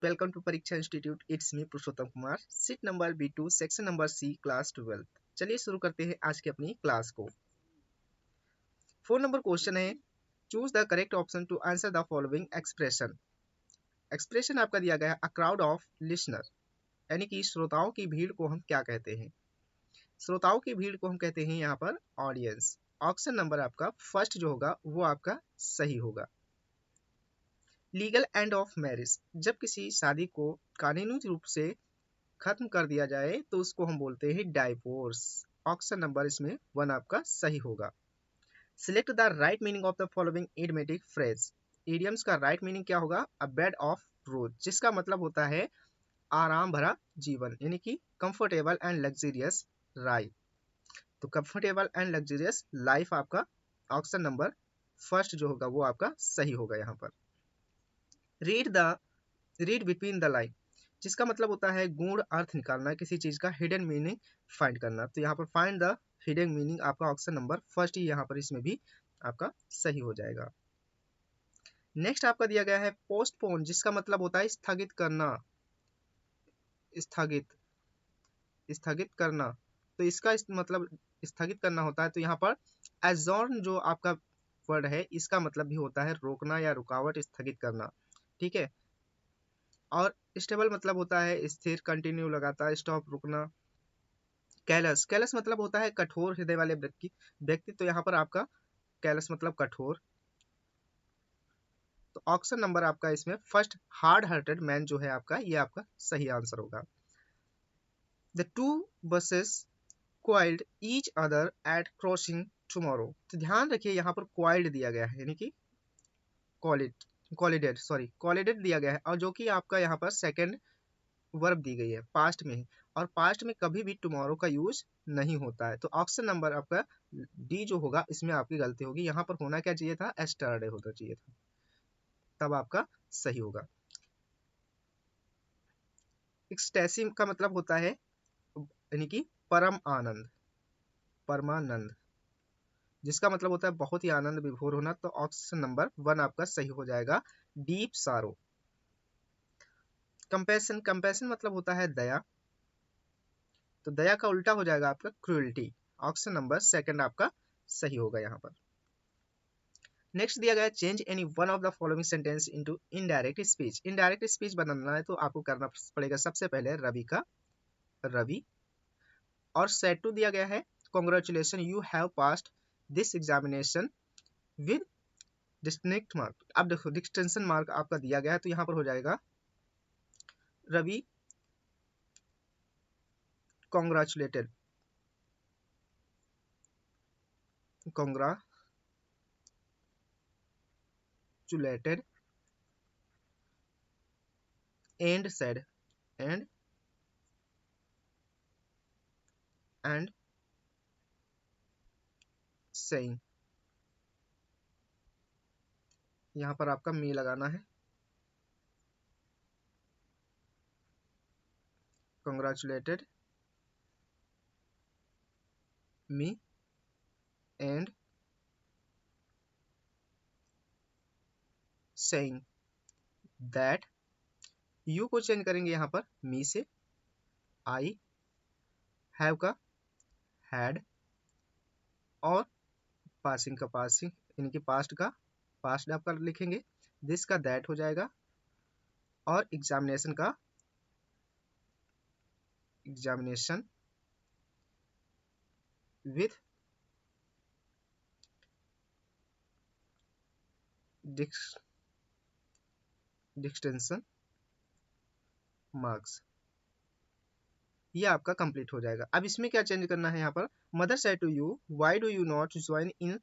Welcome to परीक्षा institute. It's me Purushottam Kumar, seat number B2, section number C, class 12। चलिए शुरू करते हैं आज की अपनी क्लास को। 4 नंबर क्वेश्चन है, choose the correct option to answer the following expression. Expression आपका दिया गया है अ क्राउड ऑफ लिसनर, यानी कि श्रोताओं की भीड़ को हम क्या कहते हैं? श्रोताओं की भीड़ को हम कहते हैं यहाँ पर ऑडियंस। ऑप्शन नंबर आपका फर्स्ट जो होगा वो आपका सही होगा। लीगल एंड ऑफ मैरिज, जब किसी शादी को कानूनी रूप से खत्म कर दिया जाए तो उसको हम बोलते हैं डाइवोर्स। ऑप्शन नंबर इसमें 1 आपका सही होगा। Select the right meaning of the following idiomatic phrase. Idioms का राइट मीनिंग क्या होगा? अ बेड ऑफ रोज, जिसका मतलब होता है आराम भरा जीवन, यानी कि कंफर्टेबल एंड लग्जरियस लाइफ। तो कंफर्टेबल एंड लग्जरियस लाइफ आपका ऑप्शन नंबर फर्स्ट जो होगा वो आपका सही होगा यहाँ पर। रीड बिटवीन द लाइन, जिसका मतलब होता है गूढ़ अर्थ निकालना, किसी चीज का हिडन मीनिंग फाइंड करना। तो यहाँ पर फाइंड द हिडन मीनिंग आपका ऑप्शन नंबर फर्स्ट ही यहाँ पर इसमें भी आपका सही हो जाएगा। नेक्स्ट आपका दिया गया है पोस्टपोन, जिसका मतलब होता है स्थगित करना, स्थगित स्थगित करना। तो इसका मतलब स्थगित करना होता है। तो यहाँ पर एजॉर्न जो आपका वर्ड है इसका मतलब भी होता है रोकना या रुकावट, स्थगित करना। ठीक है। और स्टेबल मतलब होता है स्थिर, कंटिन्यू, लगातार, स्टॉप, रुकना। कैलस, कैलस मतलब होता है कठोर हृदय वाले व्यक्ति। तो यहाँ पर आपका कैलस मतलब कठोर। तो ऑप्शन नंबर आपका इसमें फर्स्ट हार्ड हार्टेड मैन जो है आपका, ये आपका सही आंसर होगा। The two buses coiled each other at crossing tomorrow. तो ध्यान रखिए यहाँ पर क्वाइल्ड दिया गया है, यानी कि कॉलिडेड दिया गया है, और जो कि आपका यहाँ पर सेकंड वर्ब दी गई है, पास्ट में है। और पास्ट में कभी भी टुमारो का यूज नहीं होता है। तो ऑप्शन नंबर आपका डी जो होगा इसमें आपकी गलती होगी। यहाँ पर होना क्या चाहिए था? एस्टरडे होना चाहिए था, तब आपका सही होगा। एक्सटेसिम का मतलब होता है यानी कि परम आनंद, परमानंद, जिसका मतलब होता है बहुत ही आनंद विभोर होना। तो ऑप्शन नंबर 1 आपका सही हो जाएगा, डीप सारो। कंपैशन, कंपैशन मतलब होता है दया। तो दया का उल्टा हो जाएगा आपका क्रूएल्टी। ऑप्शन नंबर सेकंड आपका सही होगा यहाँ पर। नेक्स्ट दिया गया change any one of the following sentence into indirect speech. Indirect speech बनाना है तो आपको करना पड़ेगा सबसे पहले रवि का रवि, और सेट टू दिया गया है congratulation you have passed this examination with distinct mark. अब देखो डिस्टिंक्शन मार्क आपका दिया गया है, तो यहाँ पर हो जाएगा Ravi congratulated, congratulated and said and and saying. यहाँ पर आपका मी लगाना है। congratulated me and saying that, you को चेंज करेंगे यहाँ पर मी से, आई हैव का हैड, और पासिंग का पासिंग, यानी कि पास्ट का पास्ट आपका लिखेंगे, दिस का दैट हो जाएगा, और एग्जामिनेशन का एग्जामिनेशन विथ डिस्टिंक्शन मार्क्स। ये आपका कंप्लीट हो जाएगा। अब इसमें क्या चेंज करना है? यहाँ पर mother said to you why do you not join in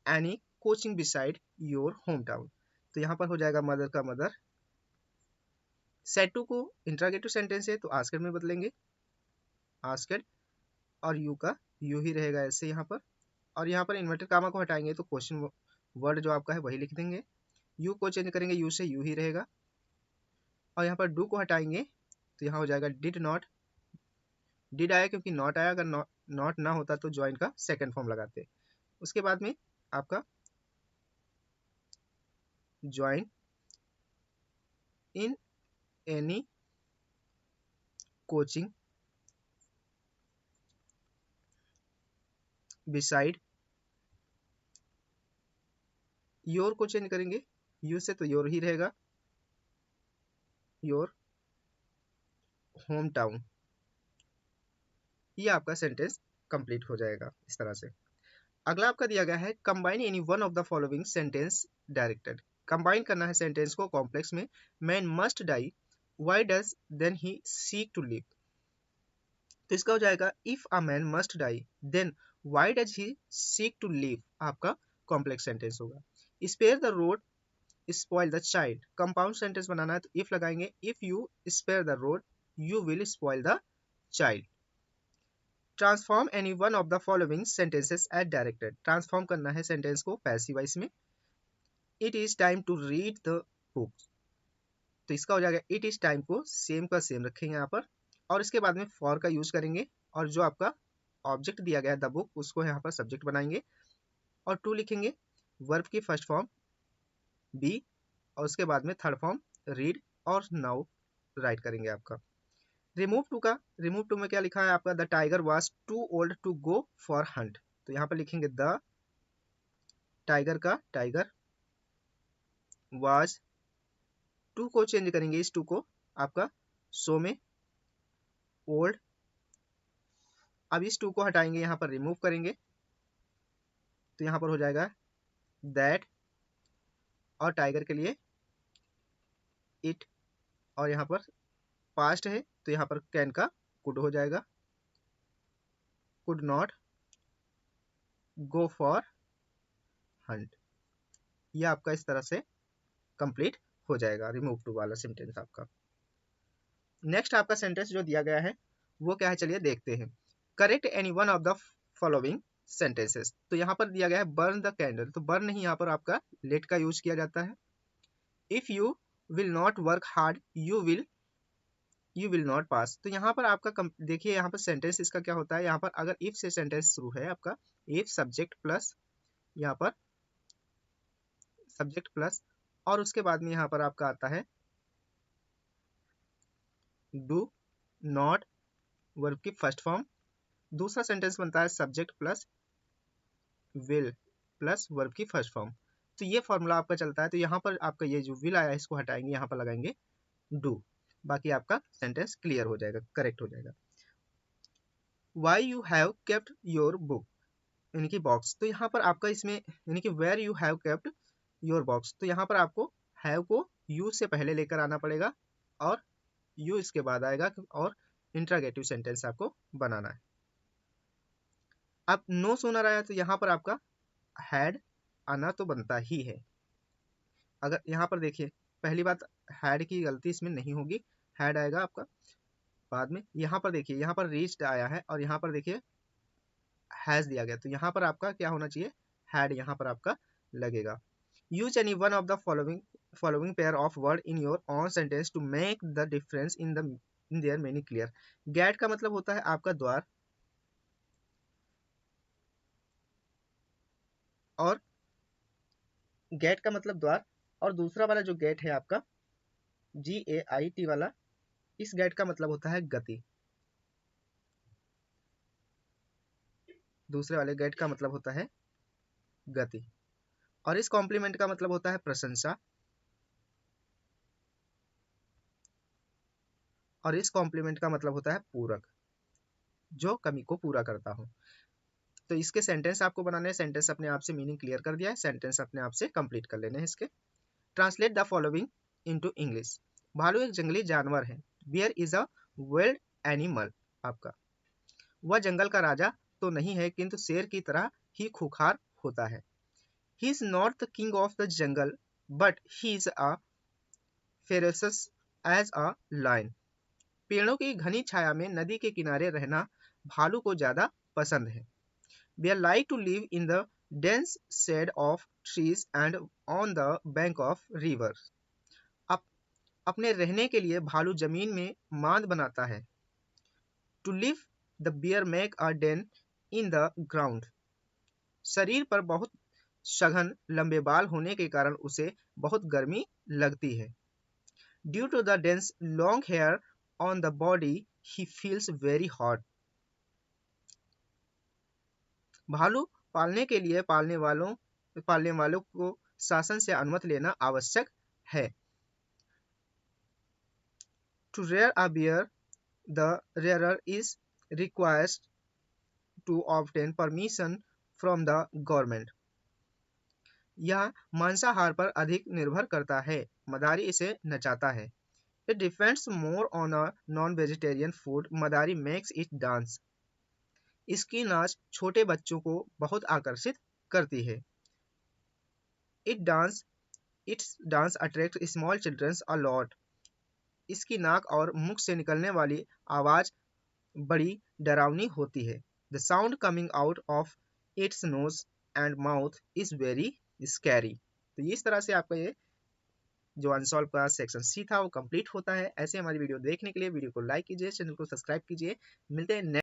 any coaching beside your home town. तो यहाँ पर हो जाएगा मदर का मदर, सेड टू को इंट्रागेटिव सेंटेंस है तो आस्क्ड में बदलेंगे, आस्क्ड, और यू का यू ही रहेगा ऐसे यहाँ पर। और यहाँ पर इन्वर्टेड कामा को हटाएंगे तो क्वेश्चन वर्ड जो आपका है वही लिख देंगे। यू को चेंज करेंगे, यू से यू ही रहेगा। और यहाँ पर डू को हटाएंगे तो यहाँ हो जाएगा डिड नॉट। डिड आया क्योंकि नॉट आया, अगर नॉट ना होता तो ज्वाइन का सेकंड फॉर्म लगाते। उसके बाद में आपका join in any coaching beside your को चेंज करेंगे, यू से तो योर ही रहेगा, योर होम टाउन। ये आपका सेंटेंस कंप्लीट हो जाएगा इस तरह से। अगला आपका दिया गया है combine any one of the following sentence directed. कंबाइन करना है सेंटेंस को कॉम्प्लेक्स में। Man must die, why does then he seek to live. तो इसका हो जाएगा if a man must die then why does he seek to live, आपका कॉम्प्लेक्स सेंटेंस होगा। Spare the rod spoil the child, compound sentence बनाना है तो if लगाएंगे, if you spare the rod you will spoil the child. Transform any one of the following sentences as directed, transform करना है sentence को passive voice में। It is time to read the book, तो इसका हो जाएगा it is time को same का सेम रखेंगे यहाँ पर, और इसके बाद में फॉर का यूज करेंगे, और जो आपका ऑब्जेक्ट दिया गया है द बुक उसको यहाँ पर सब्जेक्ट बनाएंगे, और टू लिखेंगे, वर्ब की फर्स्ट फॉर्म बी, और उसके बाद में थर्ड फॉर्म रीड, और नाउ राइट करेंगे आपका। रिमूव टू का, रिमूव टू में क्या लिखा है आपका, the tiger was too old to go for hunt, तो यहाँ पर लिखेंगे द टाइगर का टाइगर वाज, टू को चेंज करेंगे इस टू को आपका सो में ओल्ड, अब इस टू को हटाएंगे यहाँ पर रिमूव करेंगे, तो यहाँ पर हो जाएगा दैट, और टाइगर के लिए इट, और यहाँ पर पास्ट है तो यहाँ पर कैन का कुड हो जाएगा, could not go for Hunt. ये आपका इस तरह से कंप्लीट हो जाएगा रिमूव टू वाला सेंटेंस आपका। नेक्स्ट आपका सेंटेंस जो दिया गया है वो क्या है, चलिए देखते हैं। Correct any one of the following sentences, तो यहाँ पर दिया गया है बर्न द कैंडल, तो बर्न नहीं यहाँ पर आपका लेट का यूज किया जाता है। If you will not work hard you will not pass, तो यहाँ पर आपका देखिए यहाँ पर सेंटेंस इसका क्या होता है, यहाँ पर अगर इफ से सेंटेंस शुरू है आपका, इफ सब्जेक्ट प्लस यहाँ पर सब्जेक्ट प्लस, और उसके बाद में यहाँ पर आपका आता है डू नॉट, वर्ब की फर्स्ट फॉर्म, दूसरा सेंटेंस बनता है subject plus will plus verb की फर्स्ट फॉर्म, तो ये फॉर्मूला आपका चलता है। तो यहाँ पर आपका ये जो विल आया है इसको हटाएंगे, यहाँ पर लगाएंगे डू, बाकी आपका सेंटेंस क्लियर हो जाएगा, करेक्ट हो जाएगा। Why you have kept your book, यानी कि बॉक्स, तो यहाँ पर आपका इसमें यानी कि where you have kept your box, तो यहाँ पर आपको हैव को यू से पहले लेकर आना पड़ेगा, और यू इसके बाद आएगा, और इंट्रागेटिव सेंटेंस आपको बनाना है। अब नो सोनर आया तो यहाँ पर आपका हैड आना तो बनता ही है। अगर यहाँ पर देखिए पहली बात हैड की गलती इसमें नहीं होगी, हैड आएगा आपका बाद में। यहाँ पर देखिए यहाँ पर रीच्ड आया है, और यहाँ पर देखिए हैज दिया गया, तो यहाँ पर आपका क्या होना चाहिए, हैड यहाँ पर आपका लगेगा। Use any one of the following pair of word in your own sentence to make the difference in their meaning clear. Gate का मतलब होता है आपका द्वार, और गेट का मतलब द्वार, और दूसरा वाला जो गेट है आपका GAIT वाला, इस गेट का मतलब होता है गति, दूसरे वाले गेट का मतलब होता है गति, और इस कॉम्प्लीमेंट का मतलब होता है प्रशंसा, और इस कॉम्प्लीमेंट का मतलब होता है पूरक, जो कमी को पूरा करता हो। तो इसके सेंटेंस आपको बनाने हैं, सेंटेंस अपने आप से मीनिंग क्लियर कर दिया है, सेंटेंस अपने आप से कंप्लीट कर लेने हैं इसके। Translate the following into English. भालू एक जंगली जानवर है। Bear is a wild animal, आपका वह जंगल का राजा तो नहीं है किंतु शेर की तरह ही खूंखार होता है। He is not the king of the jungle but he is a ferocious as a lion. पेड़ों की घनी छाया में नदी के किनारे रहना भालू को ज्यादा पसंद है। They like to live in the dense shade of trees and on the bank of rivers. Up, अपने रहने के लिए भालू जमीन में मांद बनाता है। To live, the bear make a den in the ground. शरीर पर बहुत सघन लंबे बाल होने के कारण उसे बहुत गर्मी लगती है। Due to the dense long hair on the body he feels very hot. भालू पालने के लिए पालने वालों को शासन से अनुमति लेना आवश्यक है। To rear a bear the rearer is required to obtain permission from the government. यह मांसाहार पर अधिक निर्भर करता है, मदारी इसे नचाता है। It depends more on a non vegetarian food, madari makes it dance. इसकी नाच छोटे बच्चों को बहुत आकर्षित करती है। It's dance attract small childrens a lot. इसकी नाक और मुख से निकलने वाली आवाज बड़ी डरावनी होती है। The sound coming out of its nose and mouth is very scary. तो इस तरह से आपका ये जो अनसॉल्व का सेक्शन सी था वो कंप्लीट होता है। ऐसे हमारी वीडियो देखने के लिए वीडियो को लाइक कीजिए, चैनल को सब्सक्राइब कीजिए। मिलते हैं